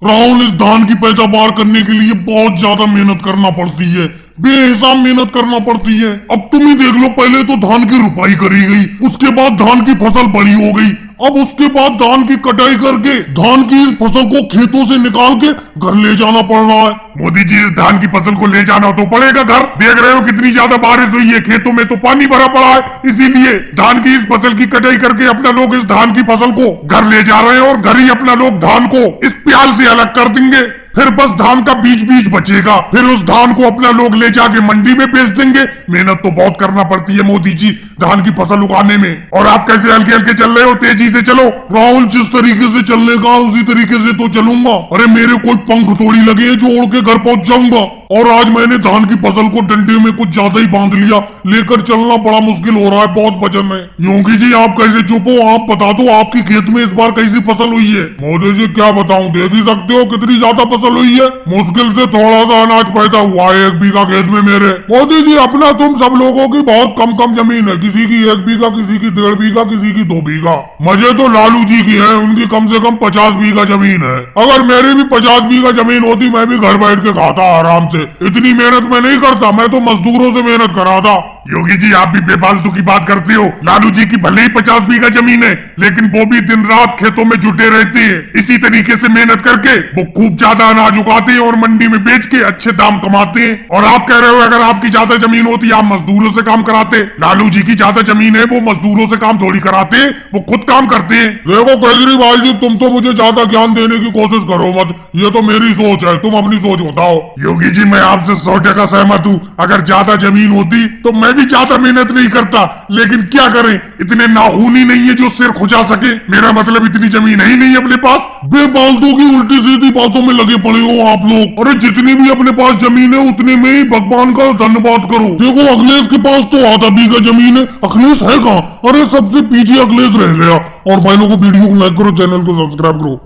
राहुल, इस धान की पैदावार करने के लिए बहुत ज्यादा मेहनत करना पड़ती है, बेहिसाब मेहनत करना पड़ती है। अब तुम ही देख लो, पहले तो धान की रुपाई करी गई, उसके बाद धान की फसल बड़ी हो गई, अब उसके बाद धान की कटाई करके धान की इस फसल को खेतों से निकाल के घर ले जाना पड़ रहा है। मोदी जी, इस धान की फसल को ले जाना तो पड़ेगा घर। देख रहे हो कितनी ज्यादा बारिश हुई है, खेतों में तो पानी भरा पड़ा है, इसीलिए धान की इस फसल की कटाई करके अपना लोग इस धान की फसल को घर ले जा रहे हैं और घर ही अपना लोग धान को इस प्याल से अलग कर देंगे। फिर बस धान का बीज बीज बचेगा, फिर उस धान को अपना लोग ले जाके मंडी में बेच देंगे। मेहनत तो बहुत करना पड़ती है मोदी जी धान की फसल उगाने में, और आप कैसे हल्के हल्के चल रहे हो, तेजी से चलो। राहुल, जिस तरीके से चलने का उसी तरीके से तो चलूंगा। अरे मेरे कोई पंख थोड़ी लगे हैं जो उड़ के घर पहुंच जाऊंगा। और आज मैंने धान की फसल को डंडे में कुछ ज्यादा ही बांध लिया, लेकर चलना बड़ा मुश्किल हो रहा है, बहुत वजन है। योगी जी, आप कैसे चुप हो? आप बता दो, आपकी खेत में इस बार कैसी फसल हुई है? मोदी जी, क्या बताऊं, देख ही सकते हो कितनी ज्यादा फसल हुई है। मुश्किल से थोड़ा सा अनाज पैदा हुआ है 1 बीघा खेत में मेरे। मोदी जी, अपना तुम सब लोगों की बहुत कम कम जमीन है, किसी की 1 बीघा, किसी की 1.5 बीघा, किसी की 2 बीघा। मजे तो लालू जी की है, उनकी कम से कम 50 बीघा जमीन है। अगर मेरी भी 50 बीघा जमीन होती, मैं भी घर बैठ के खाता आराम से। इतनी मेहनत मैं नहीं करता, मैं तो मजदूरों से मेहनत कराता। योगी जी, आप भी बेफालतू की बात करते हो। लालू जी की भले ही 50 बीघा जमीन है, लेकिन वो भी दिन रात खेतों में जुटे रहते हैं। इसी तरीके से मेहनत करके वो खूब ज्यादा अनाज उगाते हैं और मंडी में बेच के अच्छे दाम कमाते हैं। और आप कह रहे हो अगर आपकी ज्यादा जमीन होती आप मजदूरों से काम कराते। लालू जी की ज्यादा जमीन है, वो मजदूरों से काम थोड़ी कराते, वो खुद काम करते हैं। देखो केजरीवाल जी, तुम तो मुझे ज्यादा ज्ञान देने की कोशिश करो मत, ये तो मेरी सोच है, तुम अपनी सोच बताओ। योगी जी, मैं आपसे 100% सहमत हूँ। अगर ज्यादा जमीन होती तो मैं भी ज्यादा मेहनत नहीं करता, लेकिन क्या करें, इतने नाखूनी नहीं है जो सिर खुजा सके। मेरा मतलब इतनी जमीन है ही नहीं अपने पास। बेफालतू की उल्टी सीधी बातों में लगे पड़े हो आप लोग। अरे जितनी भी अपने पास जमीन है उतने में ही भगवान का धन्यवाद करो। देखो, अखिलेश के पास तो आधा बीघा जमीन है, अखिलेश है कहाँ? अरे सबसे पीछे अखिलेश रह गया। और भाई लोगों को वीडियो को लाइक करो, चैनल को सब्सक्राइब करो।